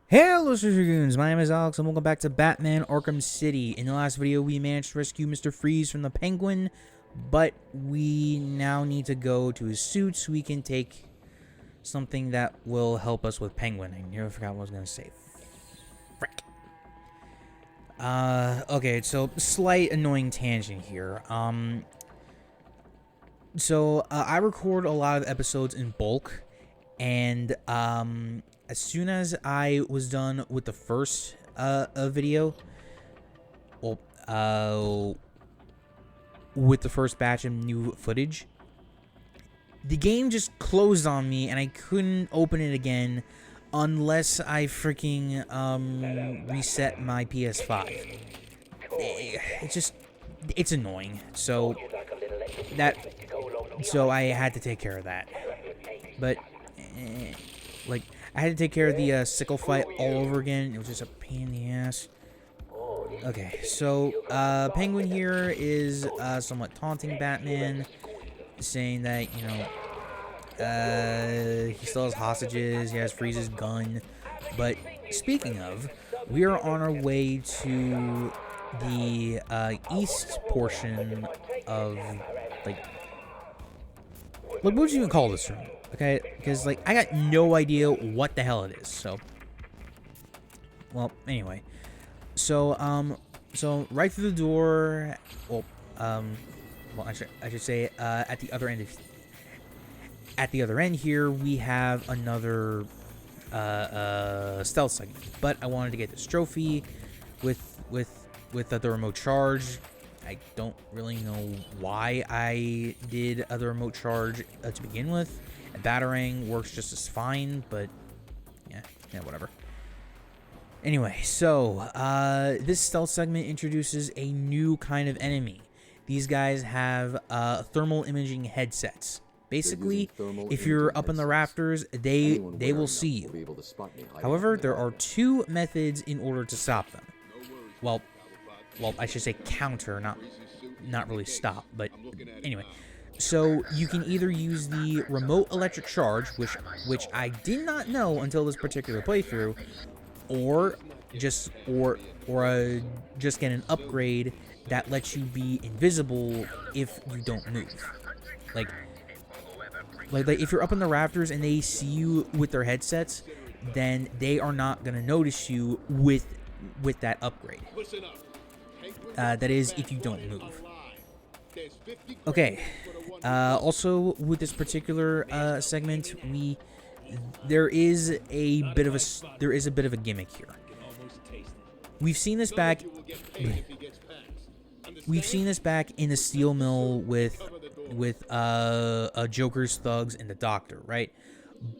Hello, Dragoons! My name is Alex, and welcome back to Batman Arkham City. In the last video, we managed to rescue Mr. Freeze from the Penguin, but we now need to go to his suit so we can take something that will help us with Penguin. I nearly forgot what I was going to say. Frick. Okay, so slight annoying tangent here. I record a lot of episodes in bulk, and, as soon as I was done with the first video, with the first batch of new footage, the game just closed on me and I couldn't open it again unless I freaking reset my PS5. It's annoying. So I had to take care of that. But I had to take care of the sickle fight all over again. It was just a pain in the ass. Okay, so Penguin here is somewhat taunting Batman, saying that, you know, he still has hostages, he has Freeze's gun. But speaking of, we are on our way to the east portion of, what would you even call this room? Okay, because, I got no idea what the hell it is, so. Well, anyway. So right through the door, I should say, at the other end here, we have another, stealth segment. But I wanted to get this trophy with the remote charge. I don't really know why I did the remote charge to begin with. A batarang works just as fine, but yeah, whatever. Anyway, so this stealth segment introduces a new kind of enemy. These guys have thermal imaging headsets. Basically, if you're up in the rafters, they will see you. However, there are two methods in order to stop them. Well, I should say counter, not really stop, but anyway. So you can either use the remote electric charge, which I did not know until this particular playthrough, or just get an upgrade that lets you be invisible if you don't move. Like if you're up in the rafters and they see you with their headsets, then they are not gonna notice you with that upgrade. That is, if you don't move. Okay. Also, with this particular segment, there is a bit of a gimmick here. We've seen this back in the steel mill with Joker's thugs and the Doctor, right?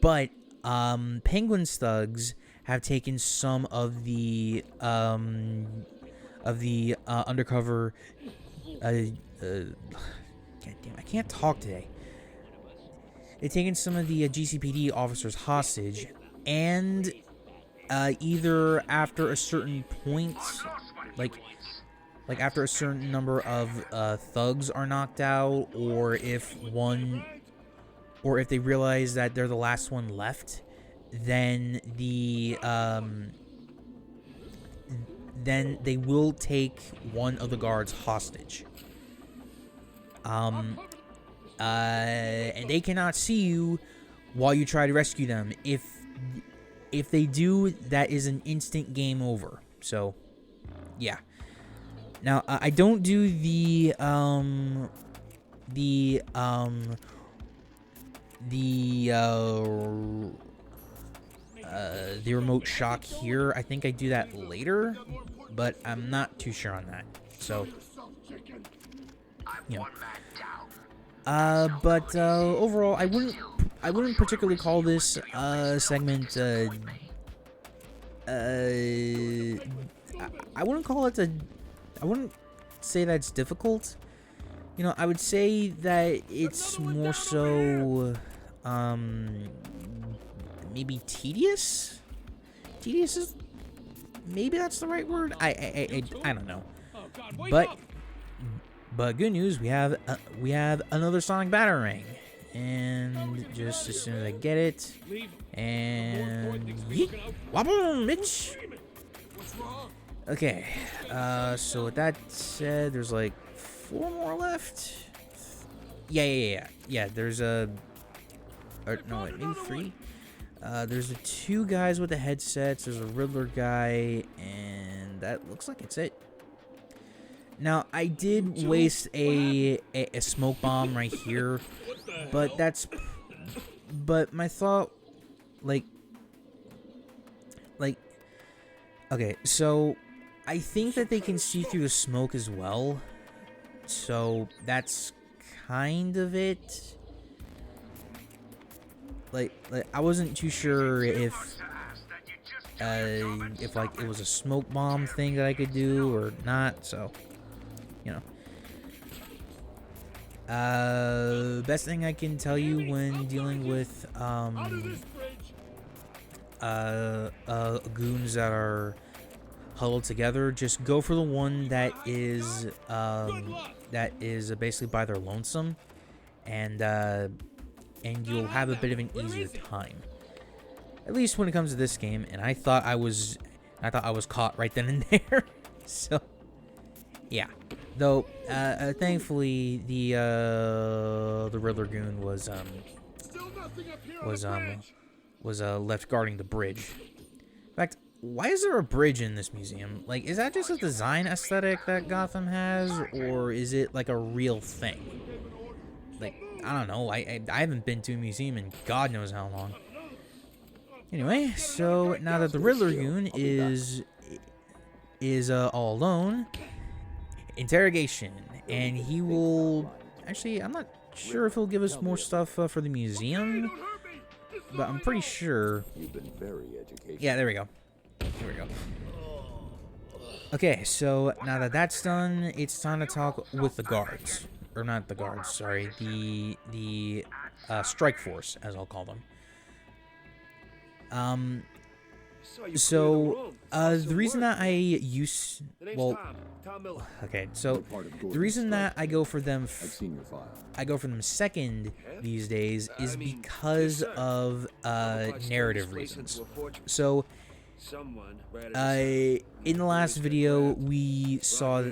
But Penguin's thugs have taken some of the undercover. God damn, I can't talk today. They've taken some of the GCPD officers hostage, and either after a certain point, like after a certain number of thugs are knocked out, or if they realize that they're the last one left, then then they will take one of the guards hostage. And they cannot see you while you try to rescue them. If they do, that is an instant game over. So, yeah. Now, I don't do the remote shock here. I think I do that later, but I'm not too sure on that. So, you know. But overall, I wouldn't particularly call this segment. I wouldn't call it I wouldn't say that it's difficult. You know, I would say that it's more so maybe tedious. Tedious is maybe that's the right word. I don't know, but good news, we have another Sonic Batarang, And just as soon as I get it, and yeet, wobble, bitch. Okay, so with that said, there's like 4 more left. Yeah. There's a, or no, wait, maybe 3. There's the 2 guys with the headsets. There's a Riddler guy, and that looks like it's it. Now, I did waste a smoke bomb right here, but my thought, like, okay, so I think that they can see through the smoke as well, so that's kind of it. Like I wasn't too sure if like it was a smoke bomb thing that I could do or not, so you know. Best thing I can tell you when dealing with goons that are huddled together, just go for the one that is basically by their lonesome, and you'll have a bit of an easier time. At least when it comes to this game, and I thought I was caught right then and there. So yeah. Though thankfully the Riddler goon was left guarding the bridge. In fact, why is there a bridge in this museum? Like, is that just a design aesthetic that Gotham has, or is it like a real thing? Like, I don't know. I haven't been to a museum in God knows how long. Anyway, so now that the Riddler goon is all alone, interrogation, and he will actually, I'm not sure if he'll give us more stuff for the museum, but I'm pretty sure. Yeah, there we go. Okay, so now that that's done, it's time to talk with the guards, or not the guards, sorry, the strike force, as I'll call them. So, the reason that the reason that I go for them second these days is because of narrative reasons. So, in the last video, we saw,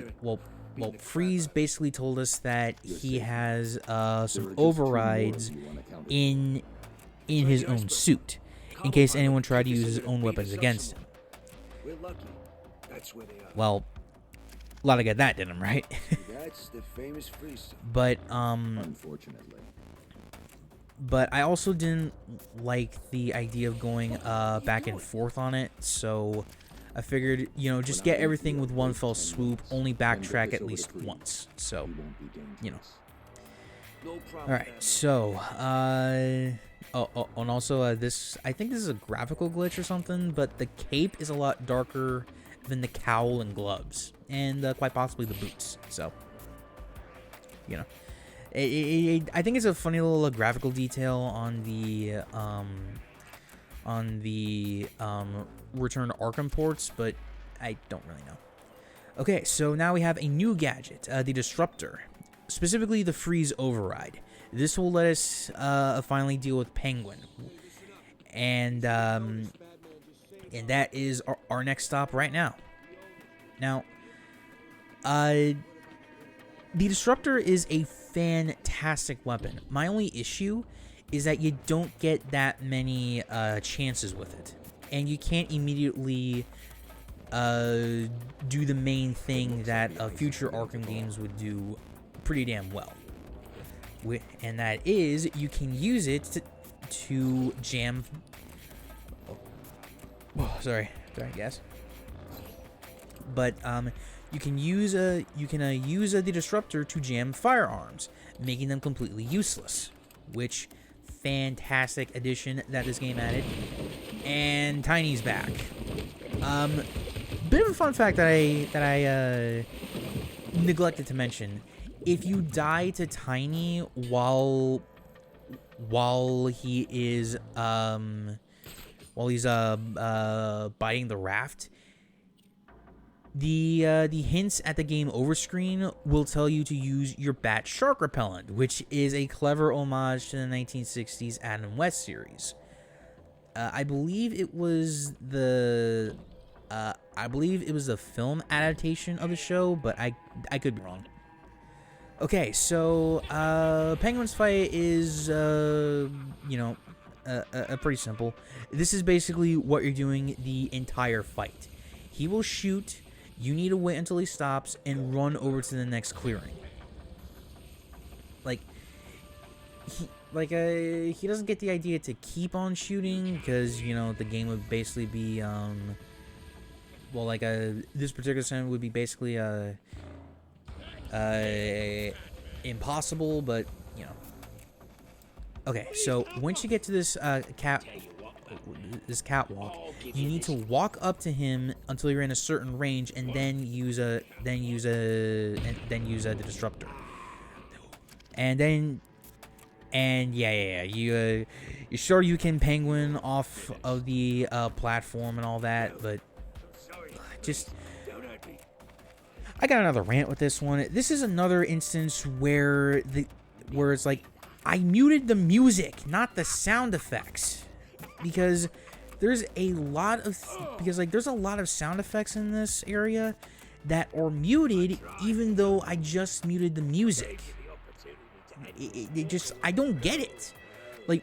Freeze basically told us that he has some overrides in his own suit, in case anyone tried to use his own weapons against him. Well, a lot of get that did him, right? But unfortunately. But I also didn't like the idea of going back and forth on it, so I figured, you know, just get everything with one fell swoop, only backtrack at least once. So, you know. Alright, so, and also, this, I think this is a graphical glitch or something, but the cape is a lot darker than the cowl and gloves, and quite possibly the boots, so, you know. I think it's a funny little graphical detail on the Return to Arkham ports, but I don't really know. Okay, so now we have a new gadget, the Disruptor, specifically the Freeze Override. This will let us finally deal with Penguin, and that is our next stop right now. Now, the Disruptor is a fantastic weapon. My only issue is that you don't get that many chances with it, and you can't immediately do the main thing that future Arkham games would do pretty damn well, and that is you can use it to jam. Oh, sorry, guys. But you can use the Disruptor to jam firearms, making them completely useless. Which fantastic addition that this game added. And Tiny's back. Bit of a fun fact that I neglected to mention: if you die to Tiny while he is biting the raft, The hints at the game over screen will tell you to use your bat shark repellent, which is a clever homage to the 1960s Adam West series. I believe it was the film adaptation of the show, but I could be wrong. Okay, so Penguin's fight is pretty simple. This is basically what you're doing the entire fight. He will shoot. You need to wait until he stops and run over to the next clearing. He doesn't get the idea to keep on shooting because, the game would basically be, this particular segment would be basically, impossible, but, Okay, so once you get to this, catwalk, you need to walk up to him until you're in a certain range, and then use the disruptor. You're sure you can penguin off of the platform and all that, but I got another rant with this one. This is another instance where it's like I muted the music, not the sound effects, because there's a lot of sound effects in this area that are muted, even though I just muted the music. I don't get it. Like,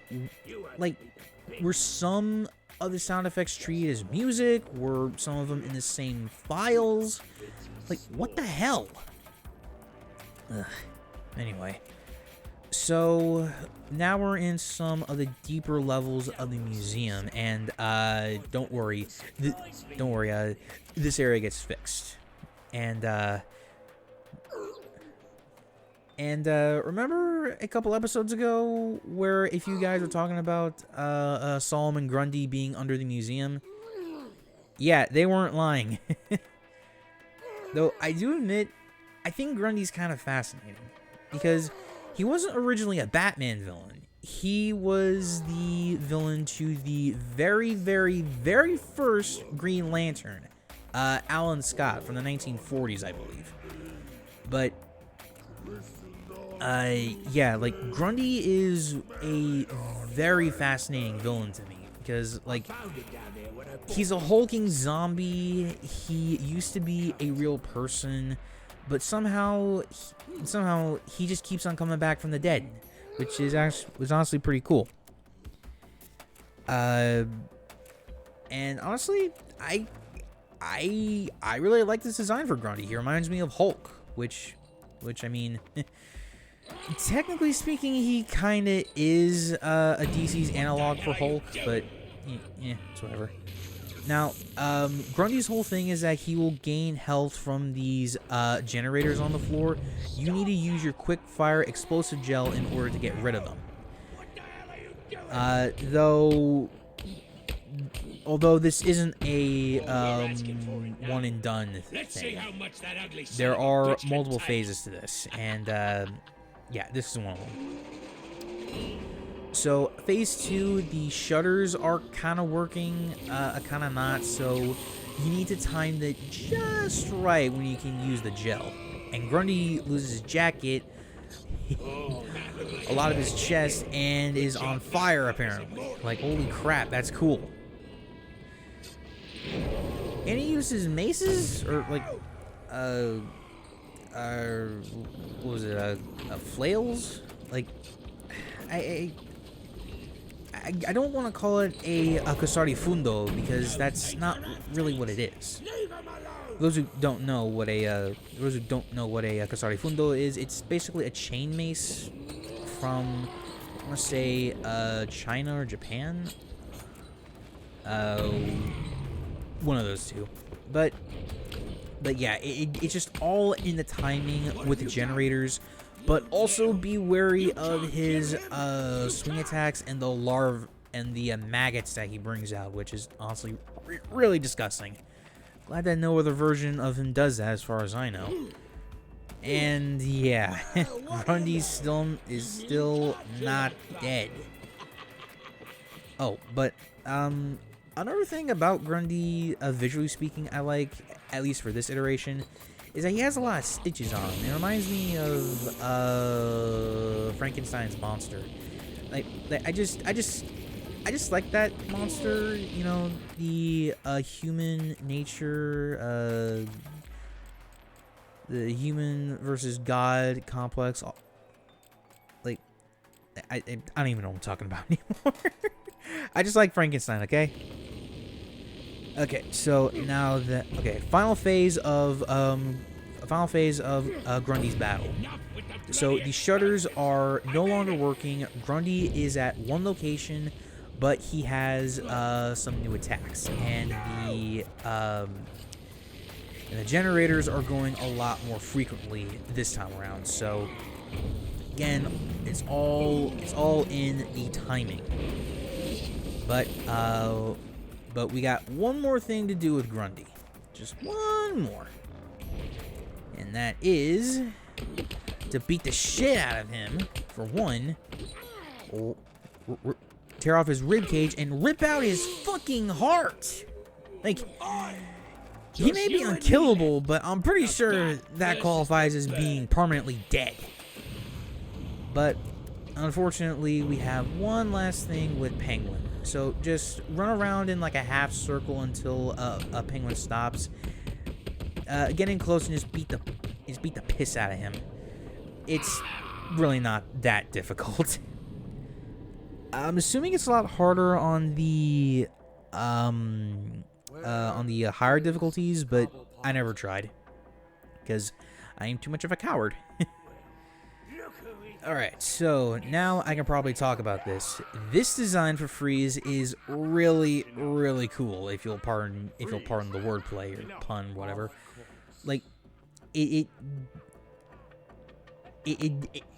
were some of the sound effects treated as music? Were some of them in the same files? Like, what the hell? Ugh. Anyway. So, now we're in some of the deeper levels of the museum, and, don't worry, this area gets fixed. And remember a couple episodes ago where if you guys were talking about, Solomon Grundy being under the museum? Yeah, they weren't lying. Though, I do admit, I think Grundy's kind of fascinating, because he wasn't originally a Batman villain. He was the villain to the very, very, very first Green Lantern, Alan Scott from the 1940s, I believe. But, Grundy is a very fascinating villain to me, because, he's a hulking zombie. He used to be a real person, but somehow he just keeps on coming back from the dead, which was honestly pretty cool. And honestly, I really like this design for Grundy. He reminds me of Hulk, which I mean, technically speaking, he kind of is a DC's analog for Hulk, but yeah, it's whatever. Now, Grundy's whole thing is that he will gain health from these generators on the floor. You need to use your quick fire explosive gel in order to get rid of them. Although this isn't a one and done thing, there are multiple phases to this, and yeah, this is one of them. So, phase 2, the shutters are kind of working, kind of not, so you need to time it just right when you can use the gel. And Grundy loses his jacket, a lot of his chest, and is on fire, apparently. Like, holy crap, that's cool. And he uses maces, or, what was it, flails? Like, I don't want to call it a Cosari Fundo, because that's not really what it is. Those who don't know what a Cosari Fundo is, it's basically a chain mace from, I want to say, China or Japan. One of those two. But yeah, it's just all in the timing with the generators. But also be wary of his swing attacks and the larvae and the maggots that he brings out, which is honestly really disgusting. Glad that no other version of him does that, as far as I know. And yeah, Grundy is still not dead. Oh, but Another thing about Grundy, visually speaking, I like, at least for this iteration, is that he has a lot of stitches on him. It reminds me of Frankenstein's monster. I just like that monster. You know, the human nature, the human versus God complex. Like, I don't even know what I'm talking about anymore. I just like Frankenstein, okay? Okay, so now that final phase of Grundy's battle. So the shutters are no longer working. Grundy is at one location, but he has some new attacks, and the generators are going a lot more frequently this time around. So again, it's all in the timing. But we got one more thing to do with Grundy. Just one more. And that is to beat the shit out of him, for one. Tear off his rib cage and rip out his fucking heart. Like, he may be unkillable, but I'm pretty sure that qualifies as being permanently dead. But unfortunately, we have one last thing with Penguin. So just run around in like a half circle until a penguin stops. Get in close and just beat the piss out of him. It's really not that difficult. I'm assuming it's a lot harder on the higher difficulties, but I never tried because I am too much of a coward. Alright, so now I can probably talk about this. This design for Freeze is really, really cool, if you'll pardon the wordplay or pun, whatever. Like, it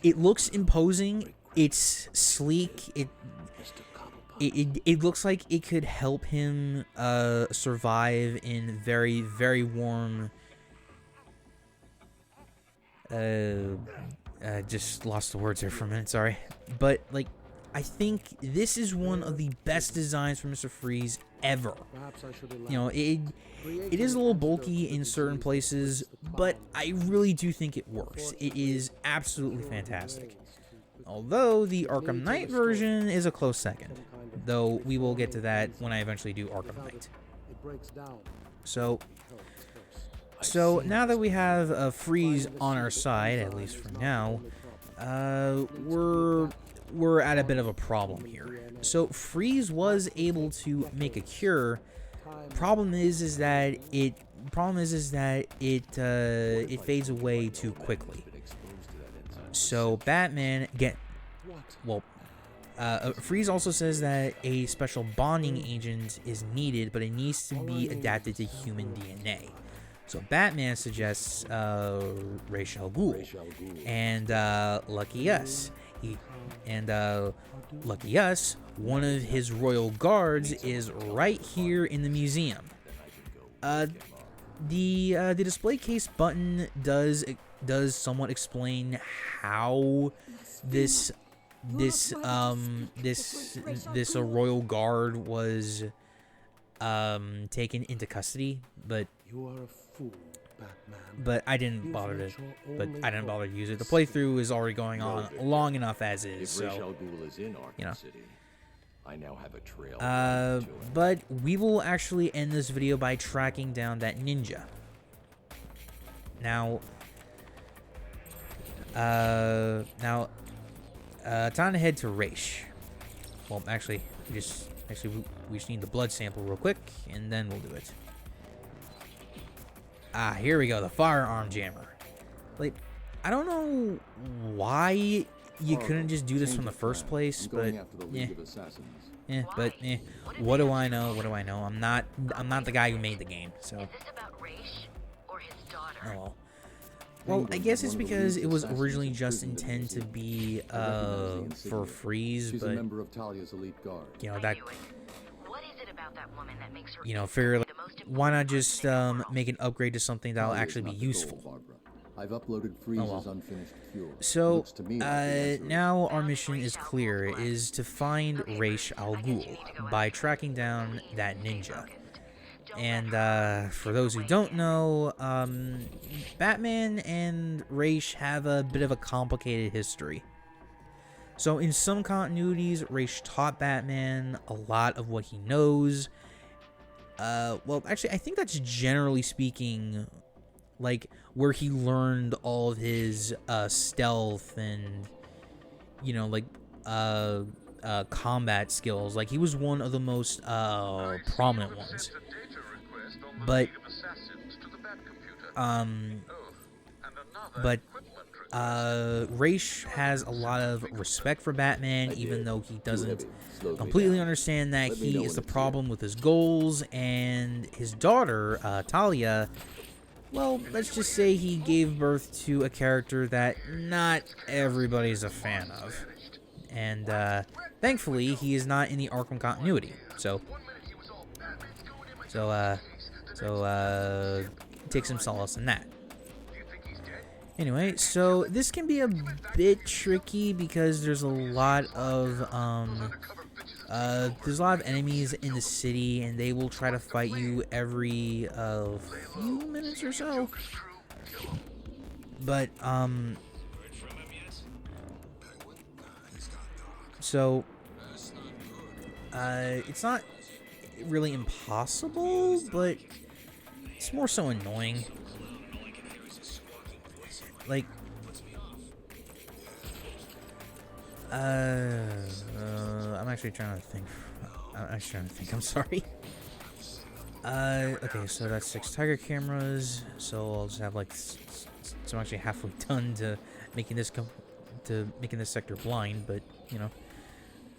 looks imposing, it's sleek, it looks like it could help him survive in very, very warm just lost the words there for a minute, sorry. But, like, I think this is one of the best designs for Mr. Freeze ever. You know, it is a little bulky in certain places, but I really do think it works. It is absolutely fantastic. Although the Arkham Knight version is a close second, though we will get to that when I eventually do Arkham Knight. So now that we have Freeze on our side, at least for now, we're at a bit of a problem here. So Freeze was able to make a cure. Problem is that it fades away too quickly. So Batman Freeze also says that a special bonding agent is needed, but it needs to be adapted to human DNA. So Batman suggests Ra's al Ghul, and lucky us, one of his royal guards is right here in the museum. The display case button does somewhat explain how this royal guard was taken into custody, but I didn't bother to use it. The playthrough is already going on long enough as is, so you know. I now have a trail. But we will actually end this video by tracking down that ninja. Now, time to head to Ra's. Well, actually, we just need the blood sample real quick, and then we'll do it. Ah, here we go, the firearm jammer. Like, I don't know why you couldn't just do this from the first place, but what do I know? I'm not the guy who made the game, so. Is this about Ra's or his daughter? Oh well, I guess it's because it was originally just intended to be for Freeze, but you know that. What is it about that woman that makes her You know, figure, like, why not just make an upgrade to something that'll actually be useful? I've uploaded Freeze's well. unfinished cure. So, Looks to me like the answer is- now our mission is clear, is to find Raish Al Ghul by tracking down that ninja. And, for those who don't know, Batman and Raish have a bit of a complicated history. So, in some continuities, Raish taught Batman a lot of what he knows. Well, actually, I think that's generally speaking, like, where he learned all of his stealth and, you know, like, combat skills. Like, he was one of the most prominent ones. But Raish has a lot of respect for Batman, even though he doesn't completely understand that he is the problem with his goals. And his daughter, Talia, well, let's just say he gave birth to a character that not everybody's a fan of. And thankfully, he is not in the Arkham continuity. So take some solace in that. Anyway, so this can be a bit tricky because there's a lot of enemies in the city, and they will try to fight you every few minutes or so. But it's not really impossible, but it's more so annoying. Like, I'm actually trying to think. I'm sorry. Okay, so that's 6 Tiger cameras. So I'll just have like, so I'm actually halfway done to making this sector blind. But you know,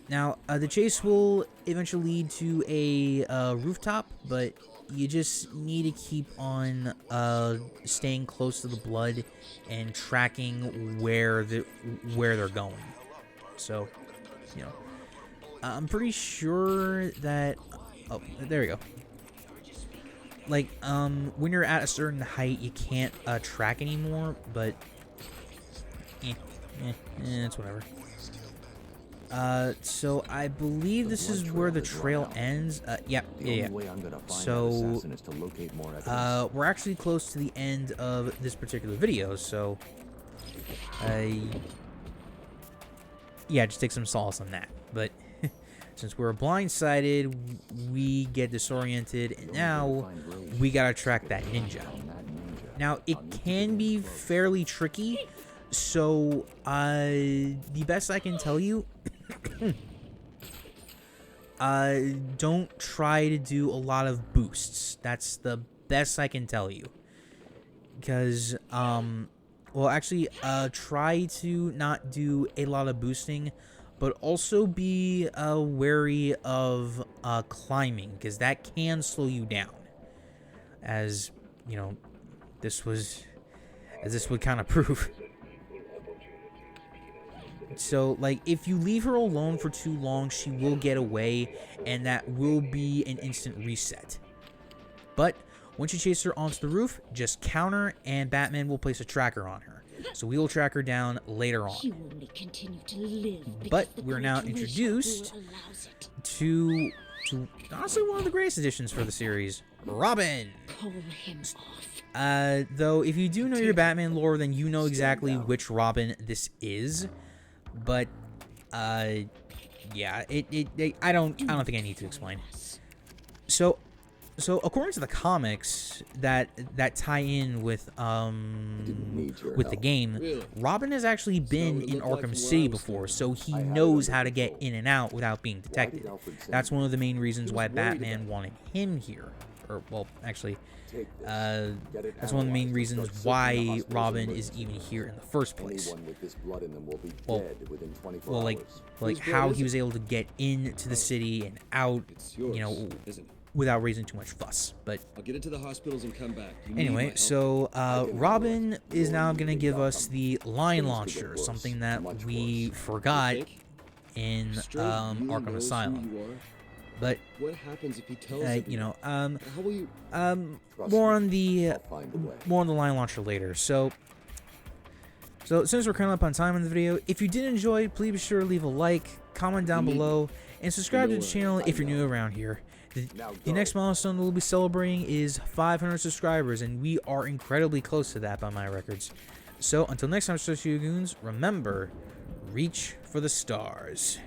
now the chase will eventually lead to a rooftop, but you just need to keep on staying close to the blood and tracking where they're going. So, you know, I'm pretty sure that, oh, there we go. Like, when you're at a certain height, you can't track anymore, but it's whatever. So I believe this is where the trail ends. Yeah. So, we're actually close to the end of this particular video, so, yeah, just take some solace on that. But, since we're blindsided, we get disoriented, and now we gotta track that ninja. Now, it can be fairly tricky, so, the best I can tell you, don't try to do a lot of boosts. That's the best I can tell you. Because, well, actually, try to not do a lot of boosting, but also be wary of climbing, because that can slow you down. As, you know, this would kind of prove. So, like, if you leave her alone for too long, she will get away, and that will be an instant reset. But once you chase her onto the roof, just counter, and Batman will place a tracker on her. So we will track her down later on. But we're now introduced to honestly one of the greatest additions for the series, Robin. Though if you do know your Batman lore, then you know exactly which Robin this is. But yeah, I don't think I need to explain. So according to the comics that tie in with the game, Robin has actually been in Arkham City before, so he knows how to get in and out without being detected. That's one of the main reasons why Batman wanted him here. Or, well, actually, that's one of the main reasons why Robin is even here in the first place. Well, like how he was able to get into the city and out, you know, without raising too much fuss. But I'll get into the hospitals and come back. Anyway, so Robin is now going to give us the line launcher, something that we forgot in Arkham Asylum. But what happens if he tells you know, how will you... more on the line launcher later. So So since we're coming up on time in the video, if you did enjoy, please be sure to leave a like, comment down below, and subscribe to the channel if you're new around here. The next milestone we'll be celebrating is 500 subscribers, and we are incredibly close to that by my records. So until next time, Goons, remember, reach for the stars.